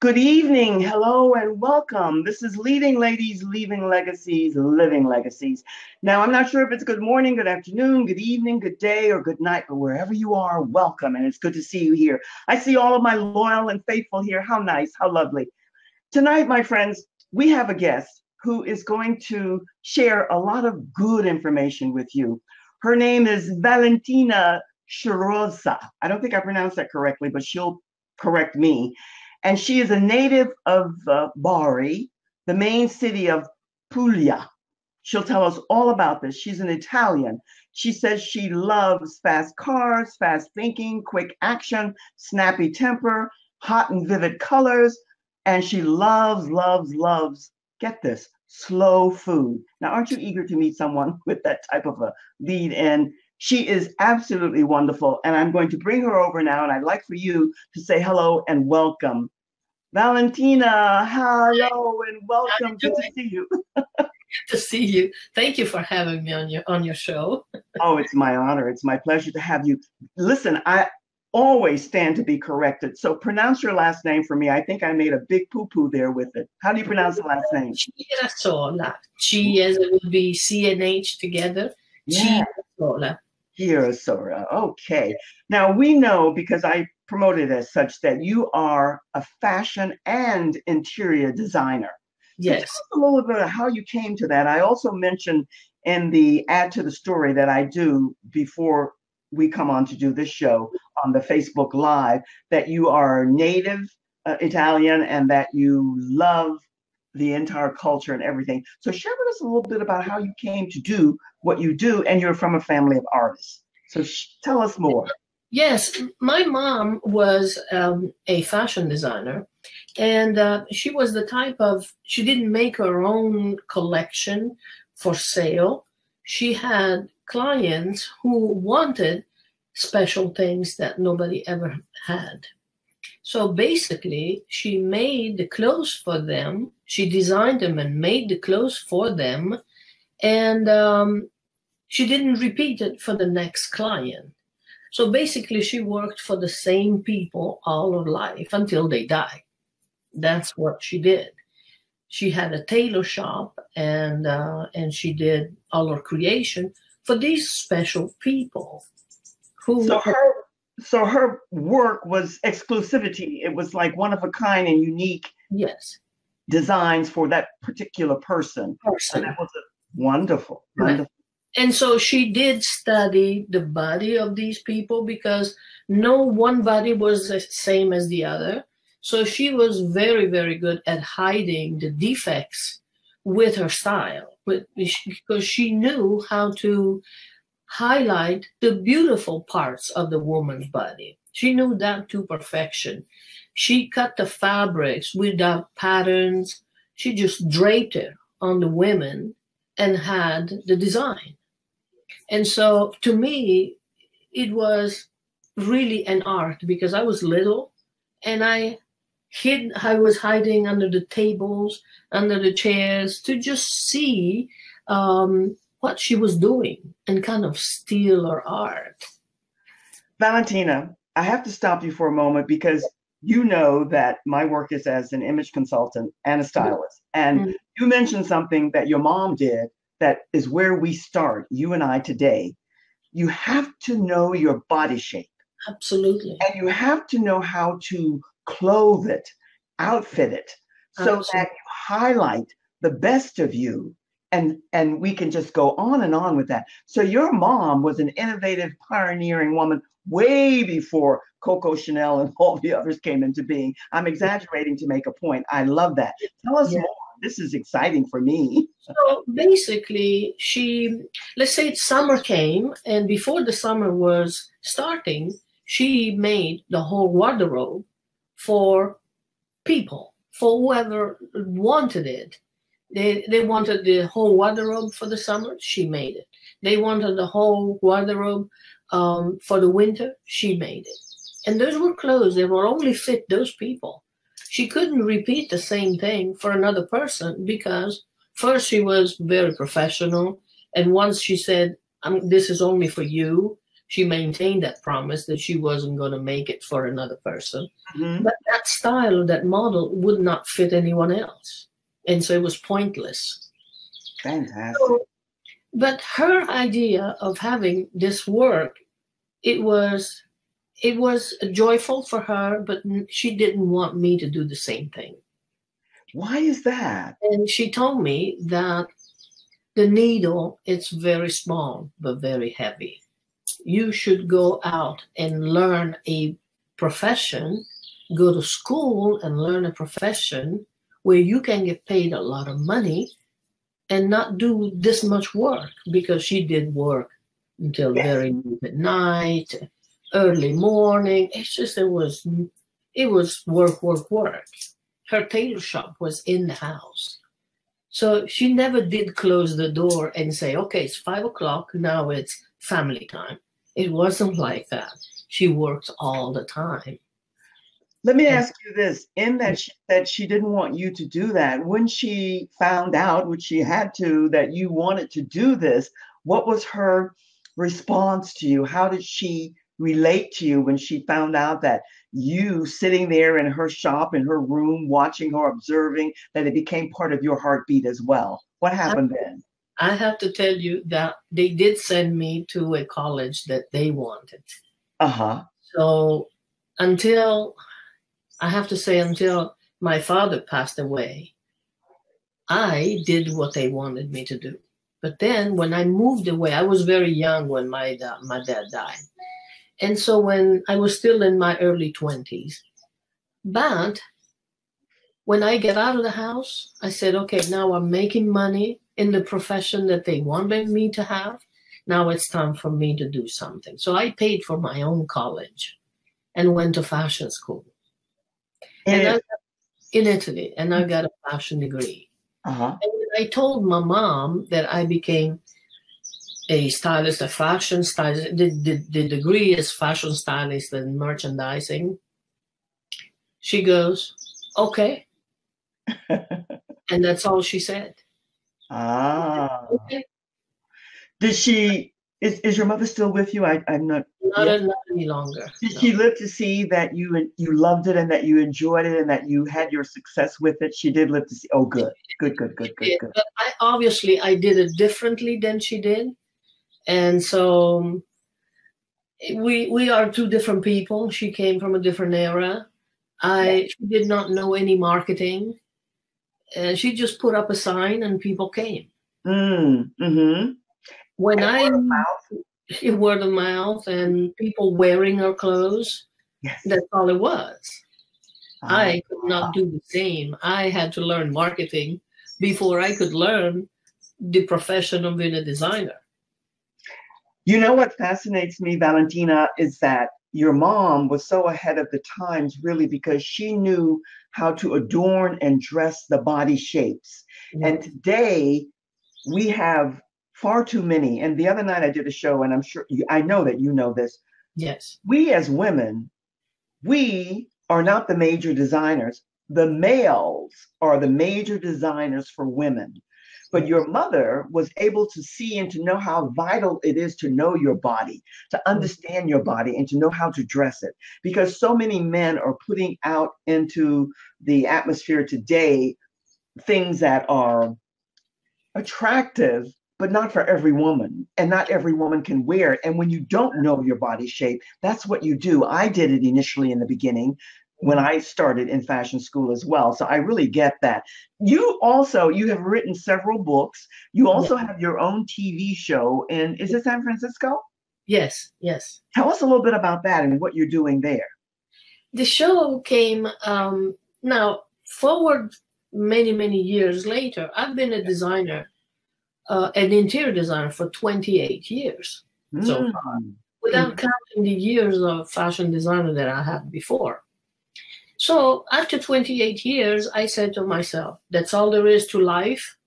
Good evening, hello, and welcome. This is Leading Ladies, Leaving Legacies, Living Legacies. Now, I'm not sure if it's good morning, good afternoon, good evening, good day, or good night, but wherever you are, welcome, and it's good to see you here. I see all of my loyal and faithful here. How nice, how lovely. Tonight, my friends, we have a guest who is going to share a lot of good information with you. Her name is Valentina Cirasola. I don't think I pronounced that correctly, but she'll correct me. And she is a native of Bari, the main city of Puglia. She'll tell us all about this. She's an Italian. She says she loves fast cars, fast thinking, quick action, snappy temper, hot and vivid colors, and she loves, get this, slow food. Now, aren't you eager to meet someone with that type of a lead in? She is absolutely wonderful, and I'm going to bring her over now, and I'd like for you to say hello and welcome. Valentina, hello and welcome. Good to see you. Good to see you. Thank you for having me on your show. Oh, it's my honor. It's my pleasure to have you. Listen, I always stand to be corrected. So pronounce your last name for me. I think I made a big poo-poo there with it. How do you pronounce the last name? Cirasola. Chi as it would be C and H together. Yeah. Cirasola. Cirasola. Okay. Now we know, because I promoted as such, that you are a fashion and interior designer. Yes. So tell us a little bit of how you came to that. I also mentioned in the add to the story that I do before we come on to do this show on the Facebook Live that you are native Italian and that you love the entire culture and everything. So share with us a little bit about how you came to do what you do, and you're from a family of artists. So tell us more. Yes, my mom was a fashion designer, and she was the type of, she didn't make her own collection for sale. She had clients who wanted special things that nobody ever had. So basically, she made the clothes for them. She designed them and made the clothes for them. And she didn't repeat it for the next client. So basically, she worked for the same people all her life until they died. That's what she did. She had a tailor shop, and she did all her creation for these special people. So her work was exclusivity. It was like one of a kind and unique. Yes. Designs for that particular person. And that was wonderful. Right. And so she did study the body of these people, because no one body was the same as the other. So she was very, very good at hiding the defects with her style, because she knew how to highlight the beautiful parts of the woman's body. She knew that to perfection. She cut the fabrics without patterns. She just draped it on the women and had the design. And so to me, it was really an art, because I was little and I was hiding under the tables, under the chairs, to just see what she was doing and kind of steal her art. Valentina, I have to stop you for a moment, because you know that my work is as an image consultant and a stylist. And you mentioned something that your mom did that is where we start, you and I today. You have to know your body shape. Absolutely. And you have to know how to clothe it, outfit it, so that you highlight the best of you. And we can just go on and on with that. So your mom was an innovative, pioneering woman way before Coco Chanel and all the others came into being. I'm exaggerating to make a point. I love that. Tell us more. This is exciting for me. So basically, let's say summer came, and before the summer was starting, she made the whole wardrobe for people, for whoever wanted it. They wanted the whole wardrobe for the summer, she made it. They wanted the whole wardrobe for the winter, she made it. And those were clothes that were only fit those people. She couldn't repeat the same thing for another person, because first she was very professional. And once she said, this is only for you, she maintained that promise that she wasn't going to make it for another person. Mm-hmm. But that style, that model would not fit anyone else. And so it was pointless. Fantastic. So, but her idea of having this work, it was joyful for her, but she didn't want me to do the same thing. Why is that? And she told me that the needle, it's very small, but very heavy. You should go out and learn a profession, go to school and learn a profession where you can get paid a lot of money and not do this much work, because she did work until very late at night, early morning. It's just, it was work. Her tailor shop was in the house. So she never did close the door and say, okay, it's 5 o'clock, now it's family time. It wasn't like that. She worked all the time. Let me ask you this. In that she said she didn't want you to do that, when she found out, which she had to, that you wanted to do this, what was her response to you? How did she relate to you when she found out that you sitting there in her shop, in her room, watching her, observing, that it became part of your heartbeat as well? What happened then? I have to tell you that they did send me to a college that they wanted. Uh-huh. So I have to say, until my father passed away, I did what they wanted me to do. But then when I moved away, I was very young when my dad died. And so when I was still in my early 20s, but when I get out of the house, I said, okay, now I'm making money in the profession that they wanted me to have. Now it's time for me to do something. So I paid for my own college and went to fashion school. In Italy, and I got a fashion degree. Uh-huh. And when I told my mom that I became a stylist, a fashion stylist, the degree is fashion stylist and merchandising, she goes, okay. And that's all she said. Ah. Okay. Did she, is your mother still with you? I'm not. Not any longer. Did she live to see that you loved it and that you enjoyed it and that you had your success with it? She did live to see. Oh, good. Good. But I did it differently than she did. And so we are two different people. She came from a different era. She did not know any marketing. She just put up a sign and people came. Mm-hmm. When word of mouth and people wearing her clothes, that's all it was. I could not do the same. I had to learn marketing before I could learn the profession of being a designer. You know what fascinates me, Valentina, is that your mom was so ahead of the times, really, because she knew how to adorn and dress the body shapes. Yeah. And today we have far too many. And the other night I did a show, and I know that you know this. Yes. We as women, we are not the major designers. The males are the major designers for women. But your mother was able to see and to know how vital it is to know your body, to understand your body, and to know how to dress it. Because so many men are putting out into the atmosphere today things that are attractive, but not for every woman. And not every woman can wear it. And when you don't know your body shape, that's what you do. I did it initially in the beginning, when I started in fashion school as well. So I really get that. You have written several books. You also have your own TV show. And is it San Francisco? Yes. Tell us a little bit about that and what you're doing there. The show came now forward many years later. I've been a designer, an interior designer for 28 years so far, without counting the years of fashion designer that I had before. So after 28 years, I said to myself, that's all there is to life.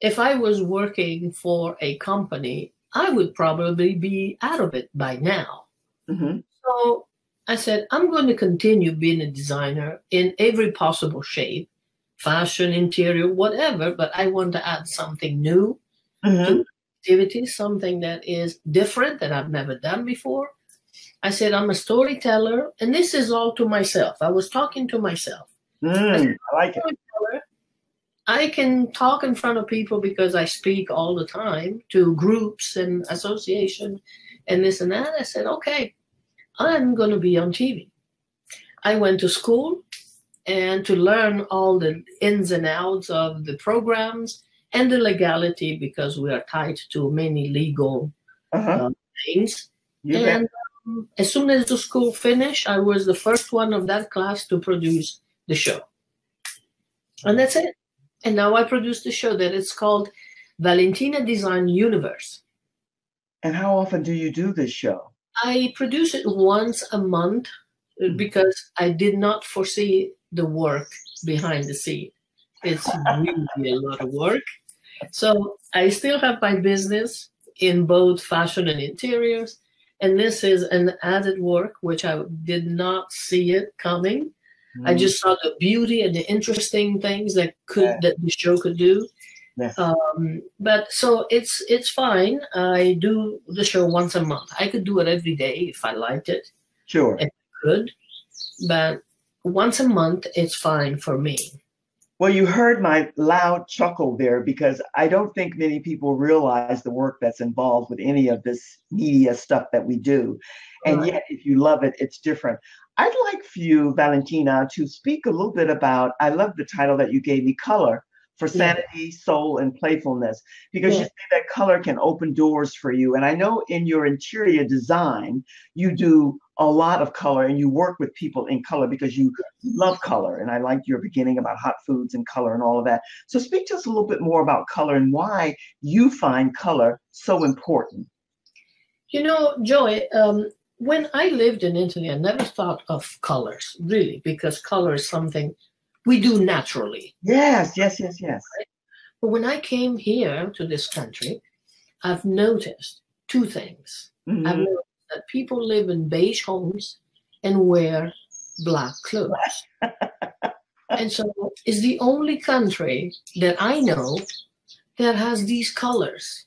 If I was working for a company, I would probably be out of it by now. Mm-hmm. So I said, I'm going to continue being a designer in every possible shape, fashion, interior, whatever, but I want to add something new to activity, something that is different that I've never done before. I said, I'm a storyteller, and this is all to myself. I was talking to myself. I said, I like it. I can talk in front of people because I speak all the time to groups and association and this and that. I said, okay, I'm going to be on TV. I went to school and to learn all the ins and outs of the programs and the legality, because we are tied to many legal things. And as soon as the school finished, I was the first one of that class to produce the show. And that's it. And now I produce the show that it's called Valentina Design Universe. And how often do you do this show? I produce it once a month because I did not foresee the work behind the scene. It's really a lot of work. So I still have my business in both fashion and interiors. And this is an added work, which I did not see it coming. I just saw the beauty and the interesting things that that the show could do. Yes. But so it's fine. I do the show once a month. I could do it every day if I liked it. Sure. If I could. But once a month, it's fine for me. Well, you heard my loud chuckle there, because I don't think many people realize the work that's involved with any of this media stuff that we do. And yet, if you love it, it's different. I'd like for you, Valentina, to speak a little bit about, I love the title that you gave me, Color for Sanity, Soul, and Playfulness, because you say that color can open doors for you. And I know in your interior design, you do a lot of color and you work with people in color because you love color. And I liked your beginning about hot foods and color and all of that. So speak to us a little bit more about color and why you find color so important. You know, Joy, when I lived in Italy, I never thought of colors, really, because color is something we do naturally. Yes. Right? But when I came here to this country, I've noticed two things. I've noticed that people live in beige homes and wear black clothes. And so it's the only country that I know that has these colors.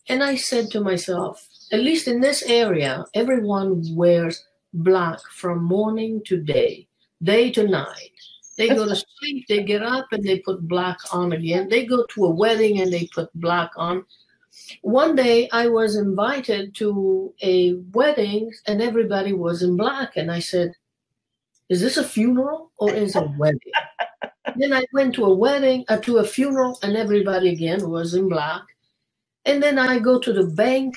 And I said to myself, at least in this area, everyone wears black from morning to day to night. They go to sleep, they get up and they put black on again. They go to a wedding and they put black on. One day I was invited to a wedding and everybody was in black. And I said, is this a funeral or is it a wedding? Then I went to a wedding, to a funeral, and everybody again was in black. And then I go to the bank,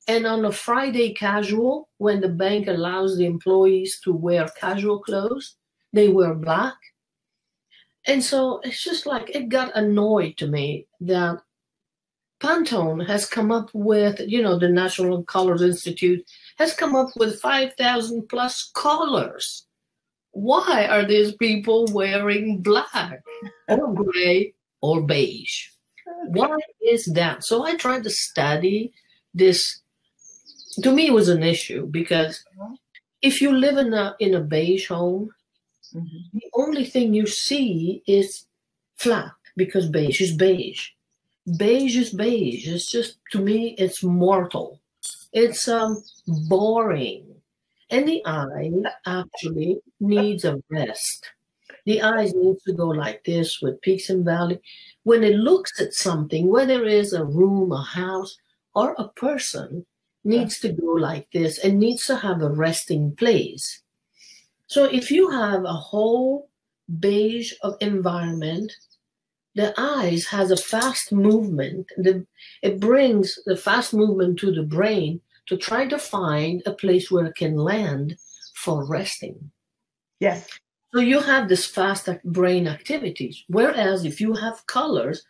and on a Friday casual, when the bank allows the employees to wear casual clothes, they wear black. And so it's just like, it got annoyed to me that Pantone has come up with, you know, the National Colors Institute has come up with 5,000 plus colors. Why are these people wearing black or gray or beige? Why is that? So I tried to study this. To me, it was an issue because if you live in a beige home, the only thing you see is flat, because beige is beige. Beige is beige. It's just, to me, it's mortal. It's boring. And the eye actually needs a rest. The eyes need to go like this with peaks and valleys. When it looks at something, whether it is a room, a house, or a person, needs to go like this and needs to have a resting place. So if you have a whole beige of environment, the eyes has a fast movement. It brings the fast movement to the brain to try to find a place where it can land for resting. Yes. So you have this fast brain activities. Whereas if you have colors,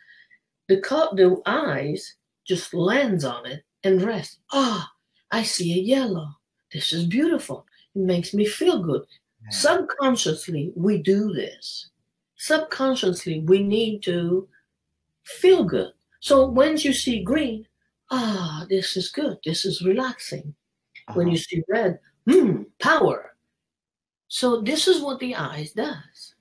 the eyes just lands on it and rest. I see a yellow. This is beautiful. It makes me feel good. Yeah. Subconsciously, we do this. Subconsciously, we need to feel good. So when you see green, this is good. This is relaxing. When you see red, power. So this is what the eyes does.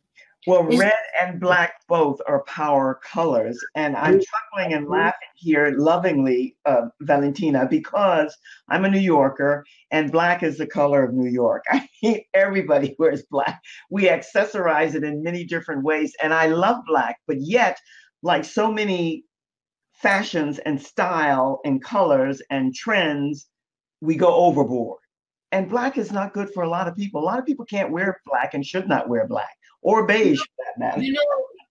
Well, It's red and black both are power colors. And I'm chuckling and laughing here lovingly, Valentina, because I'm a New Yorker and black is the color of New York. I mean, everybody wears black. We accessorize it in many different ways. And I love black, but yet, like so many fashions and style and colors and trends, we go overboard. And black is not good for a lot of people. A lot of people can't wear black and should not wear black or beige for that matter. you know,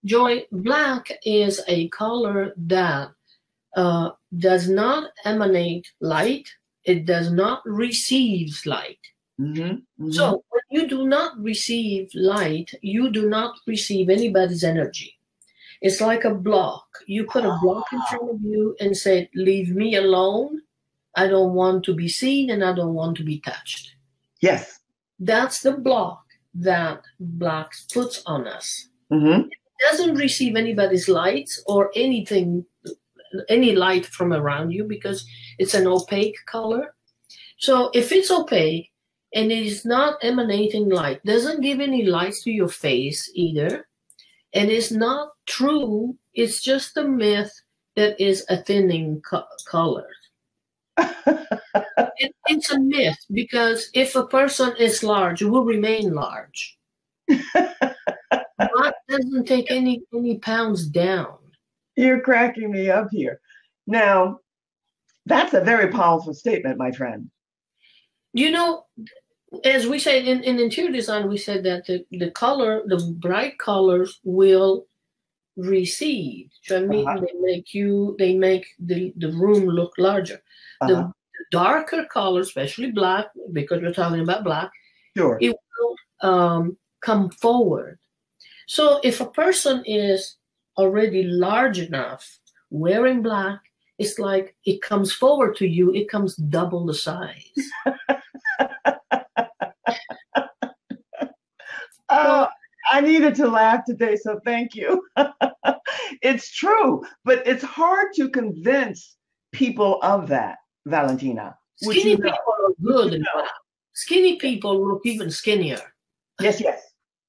Joy, black is a color that does not emanate light. It does not receive light. Mm-hmm, mm-hmm. So when you do not receive light, you do not receive anybody's energy. It's like a block. You put a block in front of you and say, leave me alone. I don't want to be seen and I don't want to be touched. Yes. That's the block that black puts on us. Mm-hmm. It doesn't receive anybody's lights or anything, any light from around you because it's an opaque color. So if it's opaque and it is not emanating light, doesn't give any lights to your face either, and it's not true, it's just a myth that is a thinning color. It's a myth because if a person is large, it will remain large. Black doesn't take any pounds down. You're cracking me up here. Now, that's a very powerful statement, my friend. You know, as we said in interior design, we said that the color, the bright colors will recede. So I mean, they make the room look larger. The darker colors, especially black, because we're talking about black, sure, it will come forward. So if a person is already large enough, wearing black, it's like it comes forward to you, it comes double the size. I needed to laugh today, so thank you. It's true, but it's hard to convince people of that, Valentina. Skinny people look good in black. Skinny people look even skinnier. Yes, yes.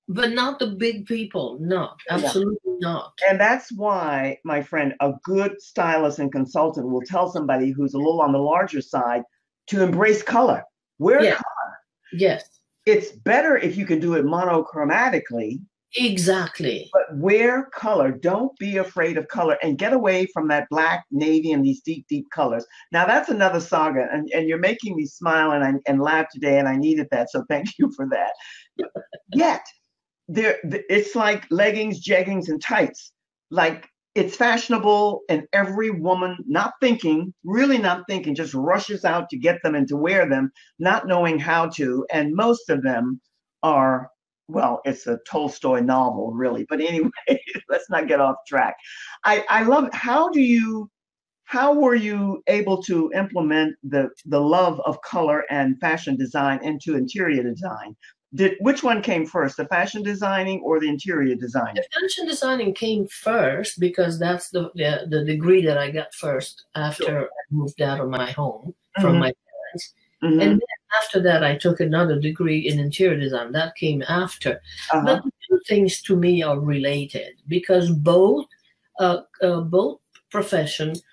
But not the big people. No, absolutely not. And that's why, my friend, a good stylist and consultant will tell somebody who's a little on the larger side to embrace color. Wear color. Yes. It's better if you can do it monochromatically. Exactly. But wear color. Don't be afraid of color and get away from that black, navy, and these deep, deep colors. Now, that's another saga. And you're making me smile and laugh today, and I needed that. So thank you for that. Yet, it's like leggings, jeggings, and tights. Like, it's fashionable, and every woman not thinking, really not thinking, just rushes out to get them and to wear them, not knowing how to. And most of them are, well, it's a Tolstoy novel, really. But anyway, let's not get off track. I love, how were you able to implement the love of color and fashion design into interior design? Which one came first, the fashion designing or the interior design? The fashion designing came first because that's the degree that I got first after I moved out of my home from my parents. And then after that, I took another degree in interior design. That came after. But the two things to me are related because both professions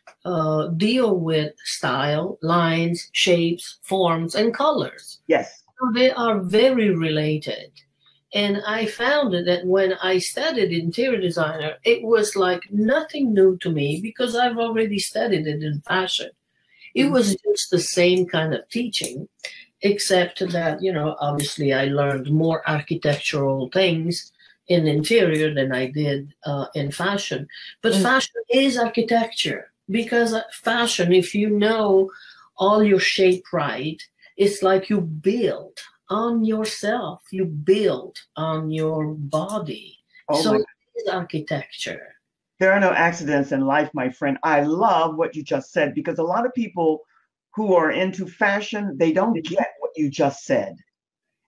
deal with style, lines, shapes, forms, and colors. Yes. They are very related. And I found that when I studied interior designer, it was like nothing new to me because I've already studied it in fashion. It was just the same kind of teaching, except that, obviously I learned more architectural things in interior than I did in fashion. But fashion is architecture because fashion, if you know all your shape right, it's like you build on yourself, you build on your body. So it is architecture. There are no accidents in life, my friend. I love what you just said because a lot of people who are into fashion, they don't get what you just said.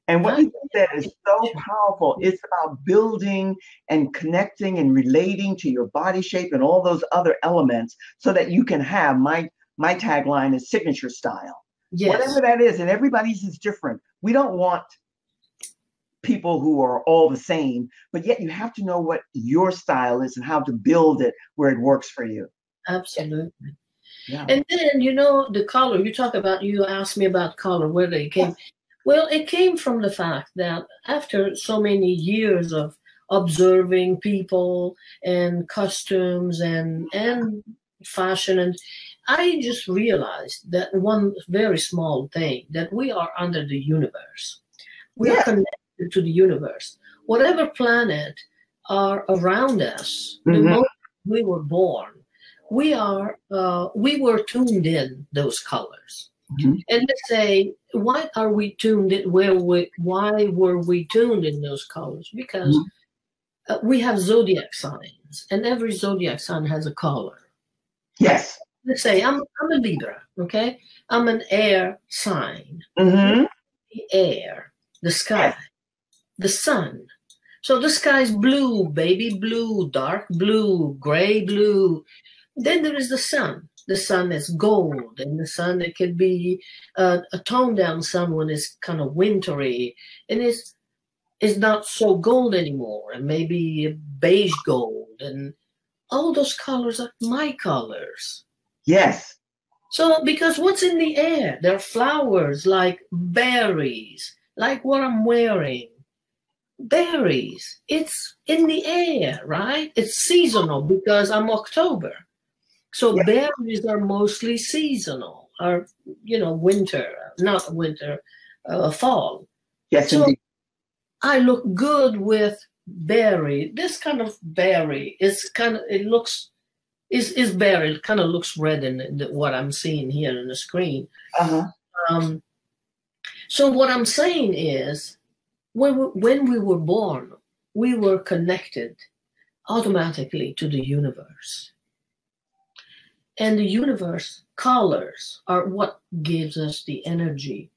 And what you said is so powerful. It's about building and connecting and relating to your body shape and all those other elements so that you can have, my tagline is signature style. Yes. Whatever that is, and everybody's is different. We don't want people who are all the same, but yet you have to know what your style is and how to build it where it works for you. Absolutely. Yeah. And then, the color, you asked me about color, where they came. Well, it came from the fact that after so many years of observing people and costumes and fashion, and I just realized that one very small thing, that we are under the universe. We are Yeah. connected to the universe. Whatever planet are around us, the Mm-hmm. moment we were born, we were tuned in those colors. Mm-hmm. And let's say, why are we tuned in? Why were we tuned in those colors? Because Mm-hmm. we have zodiac signs, and every zodiac sign has a color. Yes. Let's say I'm a Libra, okay? I'm an air sign. Mm-hmm. The air, the sky, Yes. the sun. So the sky's blue, baby blue, dark blue, gray blue. Then there is the sun. The sun is gold, and the sun, it can be a toned down sun when it's kind of wintry, and it's not so gold anymore, and maybe beige gold, and all those colors are my colors. Yes. So because what's in the air? There are flowers like berries, like what I'm wearing. Berries. It's in the air, right? It's seasonal because I'm October. So Yes. berries are mostly seasonal, or winter, not winter, fall. Yes, So indeed. I look good with berry. This kind of berry is it looks is berry. It kind of looks red in what I'm seeing here on the screen. Uh-huh. Um, so what I'm saying is, when we were born, we were connected automatically to the universe. And the universe colors are what gives us the energy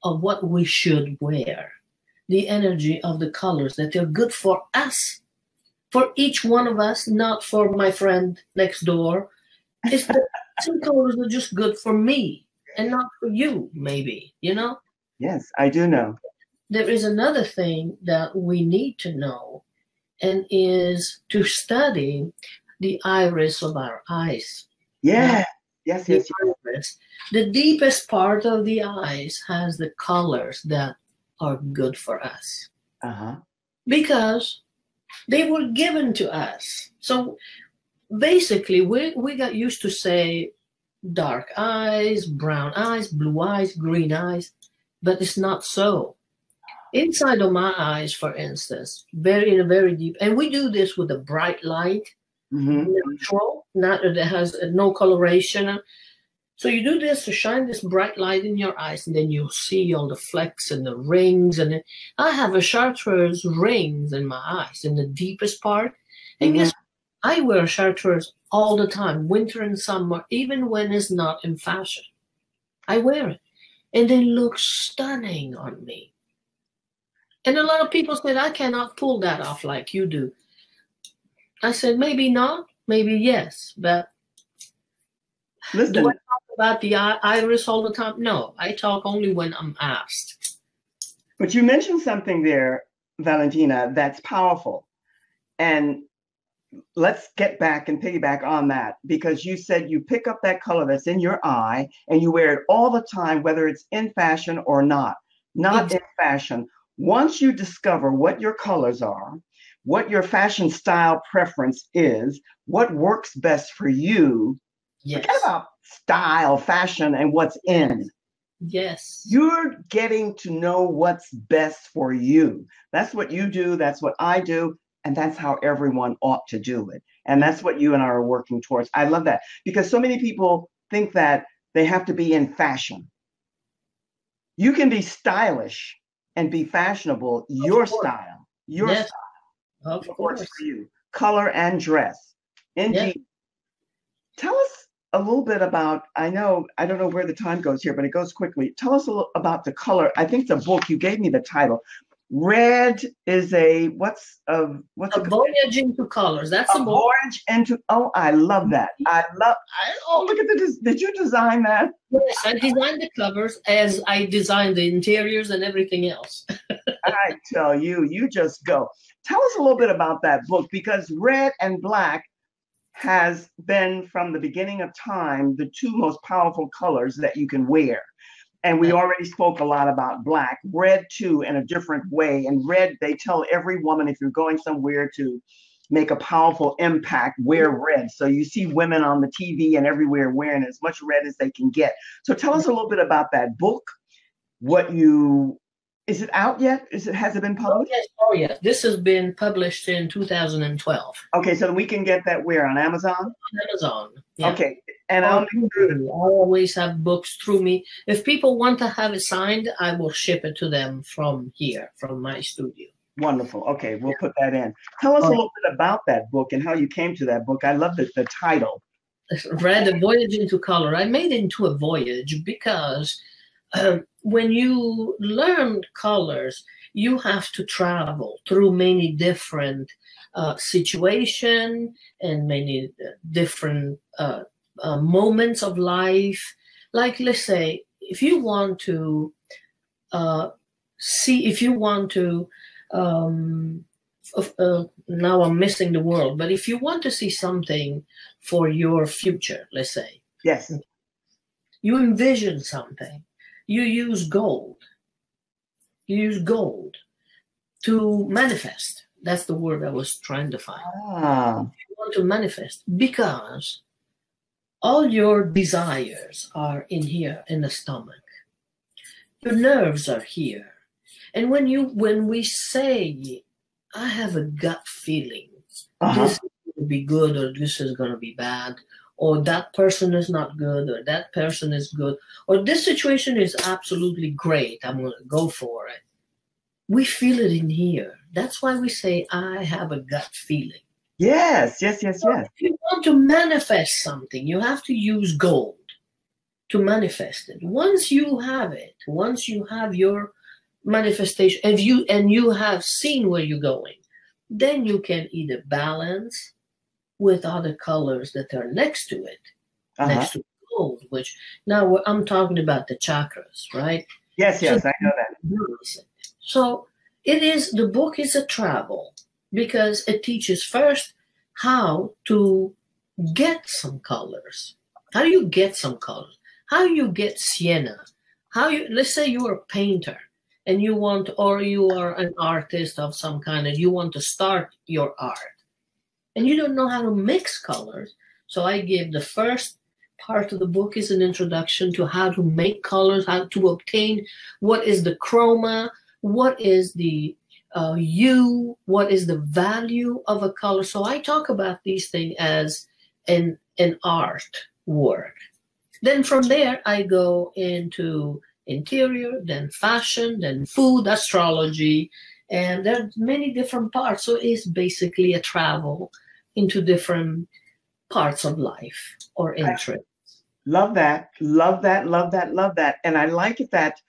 of what we should wear, the energy of the colors that are good for us, for each one of us, not for my friend next door. It's some colors are just good for me and not for you, maybe, Yes, I do know. There is another thing that we need to know, and is to study the iris of our eyes. Yeah. Yes, The yes, yes. iris, the deepest part of the eyes, has the colors that are good for us Uh-huh. because they were given to us. So basically, we got used to say dark eyes, brown eyes, blue eyes, green eyes, but it's not so. Inside of my eyes, for instance, in a very deep, and we do this with a bright light, Mm-hmm. natural, not that has no coloration. So you do this to shine this bright light in your eyes, and then you'll see all the flecks and the rings. And I have a chartreuse rings in my eyes in the deepest part. And Mm-hmm. guess what? I wear chartreuse all the time, winter and summer, even when it's not in fashion. I wear it, and they look stunning on me. And a lot of people said, I cannot pull that off like you do. I said, maybe not, maybe yes, but do I Listen, talk about the iris all the time? No, I talk only when I'm asked. but you mentioned something there, Valentina, that's powerful. And let's get back and piggyback on that because you said you pick up that color that's in your eye and you wear it all the time, whether it's in fashion or not. Not in fashion. Once you discover what your colors are, what your fashion style preference is, what works best for you, Yes. forget about style, fashion, and what's in. Yes. You're getting to know what's best for you. That's what you do. That's what I do. And that's how everyone ought to do it. And that's what you and I are working towards. I love that because so many people think that they have to be in fashion. You can be stylish and be fashionable, your style, your Yes, style, of what works course. for you, color and dress. Indeed. Yes. Tell us a little bit about, I don't know where the time goes here, but it goes quickly. Tell us a little about the color. I think the book, you gave me the title. Red is what's A voyage into colors. That's a the book. voyage into, oh, I love that. Oh, look at did you design that? Yes, I designed the covers as I designed the interiors and everything else. I tell you, you just go. Tell us a little bit about that book, because red and black has been from the beginning of time the two most powerful colors that you can wear. And we already spoke a lot about black, red too, in a different way. And red, they tell every woman, if you're going somewhere to make a powerful impact, wear red. So you see women on the TV and everywhere wearing as much red as they can get. So tell us a little bit about that book. Is it out yet? Has it been published? Oh yes. This has been published in 2012. Okay, so we can get that where, on Amazon? On Amazon. Yeah. Okay, and I'll make sure I always have books through me. If people want to have it signed, I will ship it to them from here, from my studio. Wonderful. Okay, we'll put that in. Tell us a little bit about that book and how you came to that book. I love the title. Red, A Voyage into Color. I made it into a voyage because when you learn colors, you have to travel through many different situations and many different moments of life. Like, let's say, if you want to now I'm missing the word, but if you want to see something for your future, let's say, yes, you envision something, you use gold. You use gold to manifest. That's the word I was trying to find. You want to manifest because all your desires are in here, in the stomach. Your nerves are here. And when we say, I have a gut feeling, this is going to be good or this is going to be bad, or that person is not good or that person is good, or this situation is absolutely great, I'm going to go for it. We feel it in here. That's why we say, I have a gut feeling. Yes. So if you want to manifest something, you have to use gold to manifest it. Once you have it, once you have your manifestation, and you have seen where you're going, then you can either balance with other colors that are next to it, next to gold, which now I'm talking about the chakras, right? Yes, I know that. So the book is a travel because it teaches first how to get some colors. How do you get some colors? How you get sienna? Let's say you're a painter and you are an artist of some kind and you want to start your art and you don't know how to mix colors. So I give the first part of the book is an introduction to how to make colors, how to obtain what is the chroma, what is the hue, what is the value of a color. So I talk about these things as an art work. Then from there, I go into interior, then fashion, then food, astrology, and there are many different parts. So it's basically a travel into different parts of life or interest. Love that. And I like it that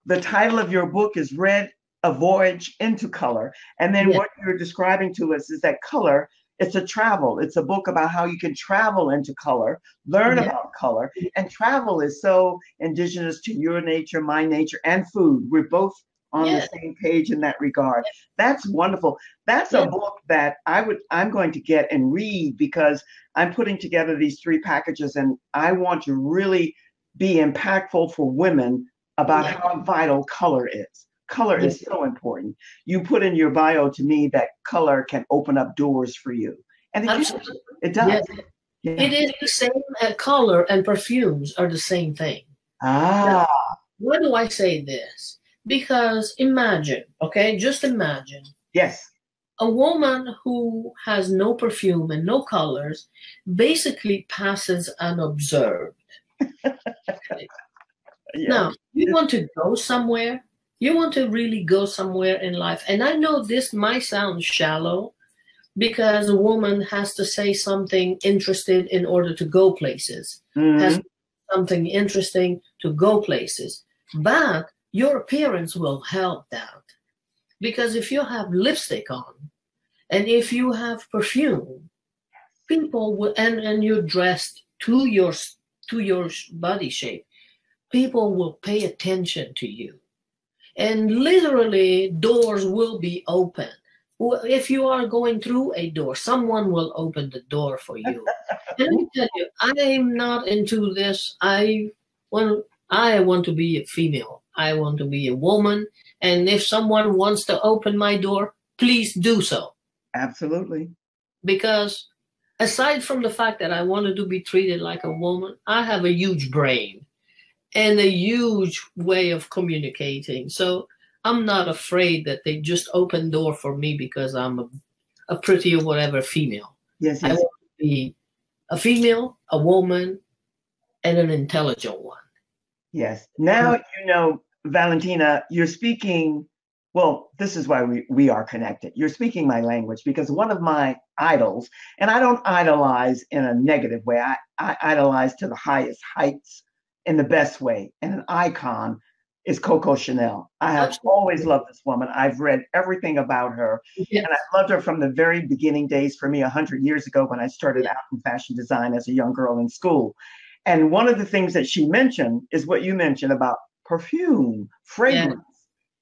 the title of your book is Red, A Voyage into Color. And then what you're describing to us is that color, it's a travel. It's a book about how you can travel into color, learn about color, and travel is so indigenous to your nature, my nature, and food. We're both on the same page in that regard. That's wonderful. That's a book that I'm going to get and read because I'm putting together these 3 packages and I want to really be impactful for women about how vital color is. Color is so important. You put in your bio to me that color can open up doors for you. And it does. Yeah. It is the same. Color and perfumes are the same thing. Now, why do I say this? Because imagine, just imagine. Yes. A woman who has no perfume and no colors basically passes unobserved. Now, you want to go somewhere. You want to really go somewhere in life. And I know this might sound shallow because a woman has to say something interesting in order to go places. Has something interesting to go places. But your appearance will help that. Because if you have lipstick on and if you have perfume, people will, and you're dressed to your body shape, people will pay attention to you. and literally doors will be open. If you are going through a door, someone will open the door for you. And let me tell you, I'm not into this. I want to be a female. I want to be a woman. And if someone wants to open my door, please do so. Absolutely. Because aside from the fact that I wanted to be treated like a woman, I have a huge brain and a huge way of communicating. So I'm not afraid that they just open door for me because I'm a pretty or whatever female. Yes, I yes. want to be a female, a woman, and an intelligent one. Yes. Now, Valentina, you're speaking, well, this is why we are connected. You're speaking my language because one of my idols, and I don't idolize in a negative way, I idolize to the highest heights in the best way. And an icon is Coco Chanel. I have always loved this woman. I've read everything about her. Yes. And I loved her from the very beginning days for me 100 years ago when I started out in fashion design as a young girl in school. And one of the things that she mentioned is what you mentioned about perfume, fragrance.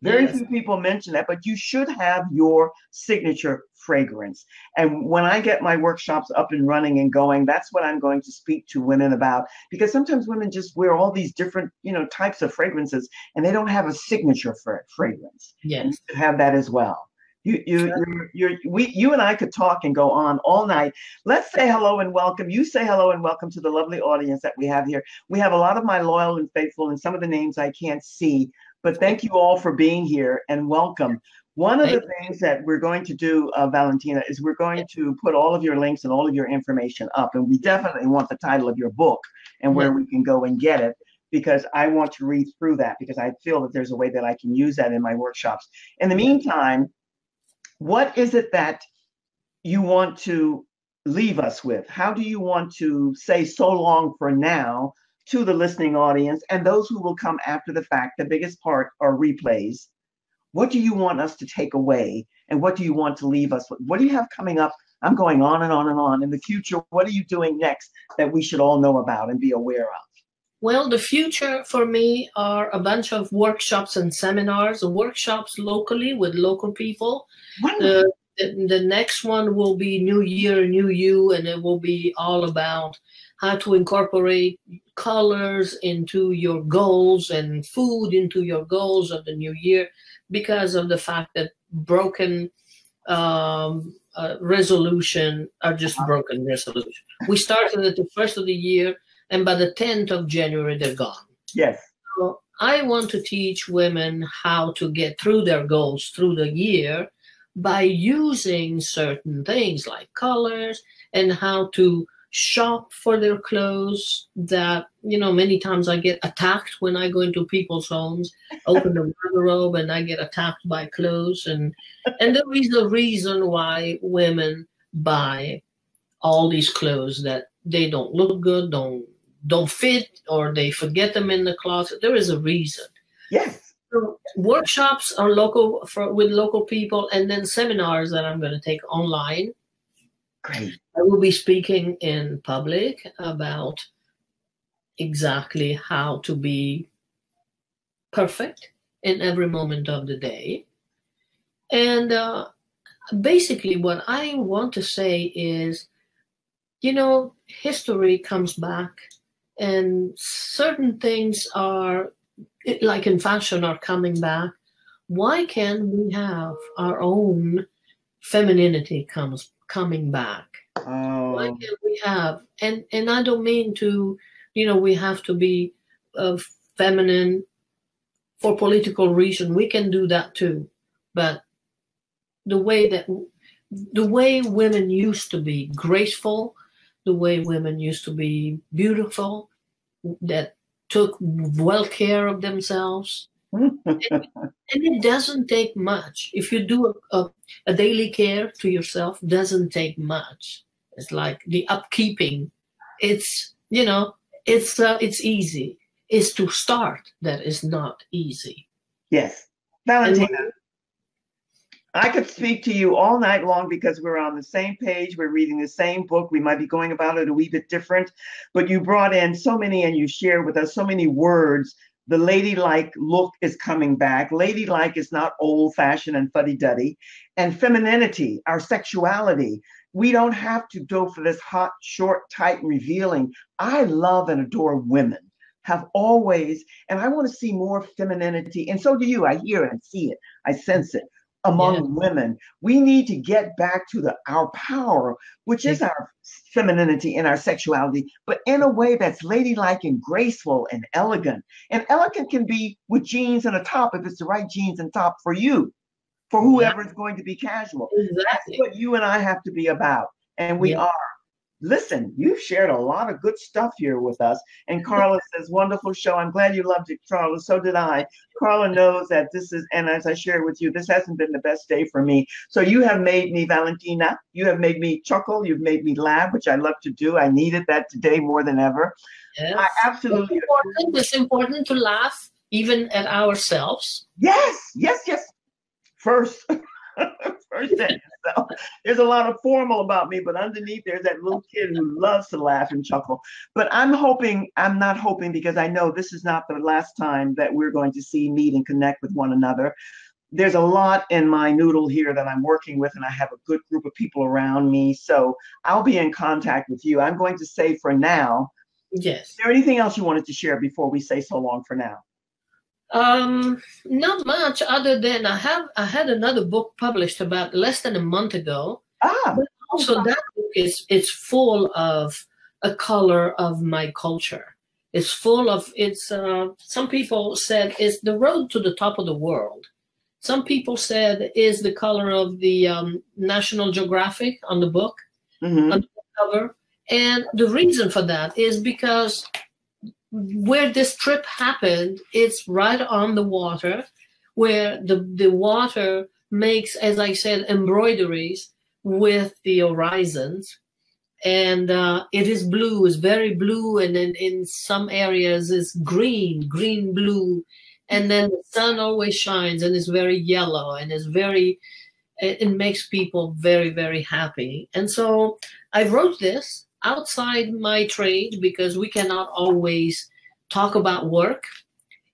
Very few people mention that, but you should have your signature fragrance. And when I get my workshops up and running and going, that's what I'm going to speak to women about, because sometimes women just wear all these different, types of fragrances and they don't have a signature fragrance. Yes. And you should have that as well. You and I could talk and go on all night. Let's say hello and welcome. You say hello and welcome to the lovely audience that we have here. We have a lot of my loyal and faithful, and some of the names I can't see, but thank you all for being here and welcome. One of the things that we're going to do, Valentina, is we're going to put all of your links and all of your information up, and we definitely want the title of your book and where we can go and get it, because I want to read through that, because I feel that there's a way that I can use that in my workshops. In the meantime, what is it that you want to leave us with? How do you want to say so long for now to the listening audience and those who will come after the fact? The biggest part are replays. What do you want us to take away? And what do you want to leave us with? What do you have coming up? I'm going on and on and on. In the future, what are you doing next that we should all know about and be aware of? Well, the future for me are a bunch of workshops and seminars, workshops locally with local people. The next one will be New Year, New You, and it will be all about how to incorporate colors into your goals and food into your goals of the new year, because of the fact that broken resolution are just broken resolution. We started at the first of the year, and by the 10th of January, they're gone. Yes. So I want to teach women how to get through their goals through the year by using certain things like colors, and how to shop for their clothes that, many times I get attacked when I go into people's homes, open the wardrobe, and I get attacked by clothes. And there is a reason why women buy all these clothes that they don't look good, don't fit, or they forget them in the closet. There is a reason. Yes. So workshops are local with local people, and then seminars that I'm going to take online. Great. I will be speaking in public about exactly how to be perfect in every moment of the day. And basically what I want to say is, history comes back, and certain things are, like in fashion, are coming back. Why can't we have our own femininity coming back? Why can't we have, and I don't mean to, we have to be feminine for political reason. We can do that too, but the way women used to be graceful, the way women used to be beautiful, that took well care of themselves. And it doesn't take much. If you do a daily care to yourself, doesn't take much. It's like the upkeeping. It's easy. It's to start that is not easy. Yes, Valentina, I could speak to you all night long because we're on the same page. We're reading the same book. We might be going about it a wee bit different, but you brought in so many, and you shared with us so many words The ladylike look is coming back. Ladylike is not old fashioned and fuddy duddy. And femininity, our sexuality. We don't have to go for this hot, short, tight, and revealing. I love and adore women, have always, and I want to see more femininity. And so do you. I hear it, I see it, I sense it Yeah. among women. We need to get back to our power, which is our femininity and our sexuality, but in a way that's ladylike and graceful and elegant. And elegant can be with jeans and a top if it's the right jeans and top for you, for whoever is going to be casual. That's Exactly. what you and I have to be about. And we Yeah. are. Listen, you've shared a lot of good stuff here with us. And Carla says, wonderful show. I'm glad you loved it, Carla. So did I. Carla knows that this is, and as I shared with you, this hasn't been the best day for me. So you have made me, Valentina, you have made me chuckle. You've made me laugh, which I love to do. I needed that today more than ever. I Yes. absolutely It's important to laugh even at ourselves. Yes, yes, yes. First, first that yourself. There's a lot of formal about me, but underneath there's that little kid who loves to laugh and chuckle. But I'm not hoping because I know this is not the last time that we're going to see, meet, and connect with one another. There's a lot in my noodle here that I'm working with, and I have a good group of people around me. So I'll be in contact with you. I'm going to say for now, Yes. is there anything else you wanted to share before we say so long for now? Not much other than I had another book published about less than a month ago. Ah, But also that book it's full of a color of my culture. It's full of some people said it's the road to the top of the world. Some people said is the color of the National Geographic on the book, mm-hmm. on the cover. And the reason for that is because where this trip happened, it's right on the water, where the water makes, as I said, embroideries with the horizons. And it is blue, it's very blue, and then in some areas it's green, blue. And then the sun always shines and it's very yellow and it makes people very, very happy. And so I wrote this outside my trade because we cannot always talk about work.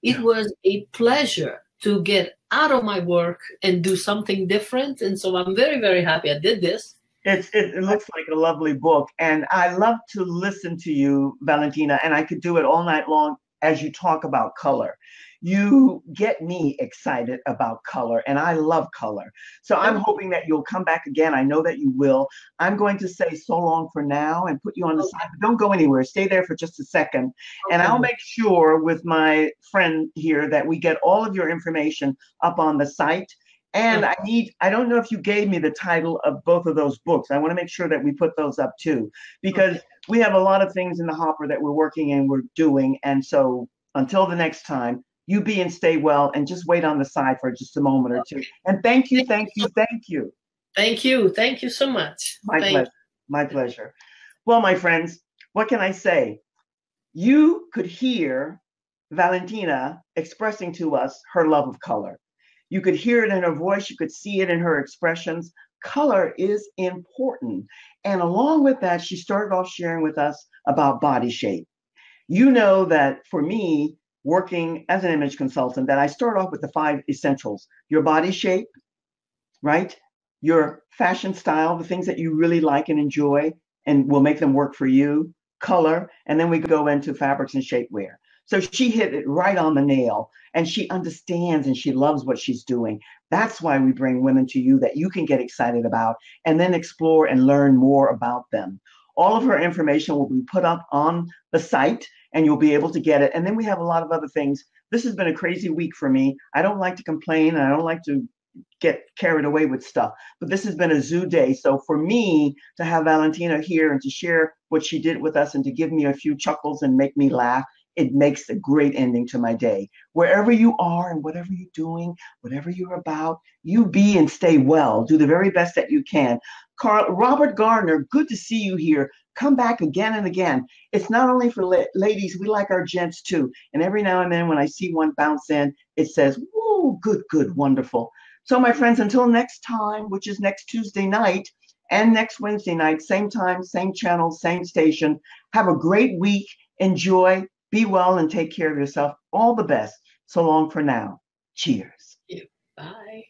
It was a pleasure to get out of my work and do something different. And so I'm very, very happy I did this. It looks like a lovely book. And I love to listen to you, Valentina, and I could do it all night long as you talk about color. You get me excited about color, and I love color. So I'm hoping that you'll come back again. I know that you will. I'm going to say so long for now and put you on the side, but don't go anywhere. Stay there for just a second. And I'll make sure with my friend here that we get all of your information up on the site. And I don't know if you gave me the title of both of those books. I want to make sure that we put those up too, because we have a lot of things in the hopper that we're working and we're doing. And so until the next time, you be and stay well, and just wait on the side for just a moment or two. And thank you, thank you, thank you. Thank you. Thank you so much. My pleasure. My pleasure. Well, my friends, what can I say? You could hear Valentina expressing to us her love of color. You could hear it in her voice. You could see it in her expressions. Color is important. And along with that, she started off sharing with us about body shape. You know that for me, working as an image consultant, that I start off with the 5 essentials: your body shape, right? Your fashion style, the things that you really like and enjoy and will make them work for you, color, and then we go into fabrics and shapewear. So she hit it right on the nail, and she understands and she loves what she's doing. That's why we bring women to you that you can get excited about and then explore and learn more about them. All of her information will be put up on the site and you'll be able to get it. And then we have a lot of other things. This has been a crazy week for me. I don't like to complain and I don't like to get carried away with stuff, but this has been a zoo day. So for me to have Valentina here and to share what she did with us and to give me a few chuckles and make me laugh, it makes a great ending to my day. Wherever you are and whatever you're doing, whatever you're about, you be and stay well. Do the very best that you can. Robert Gardner, good to see you here. Come back again and again. It's not only for ladies, we like our gents too. And every now and then when I see one bounce in, it says, woo, good, good, wonderful. So my friends, until next time, which is next Tuesday night and next Wednesday night, same time, same channel, same station. Have a great week. Enjoy. Be well and take care of yourself. All the best. So long for now. Cheers. Yeah. Bye.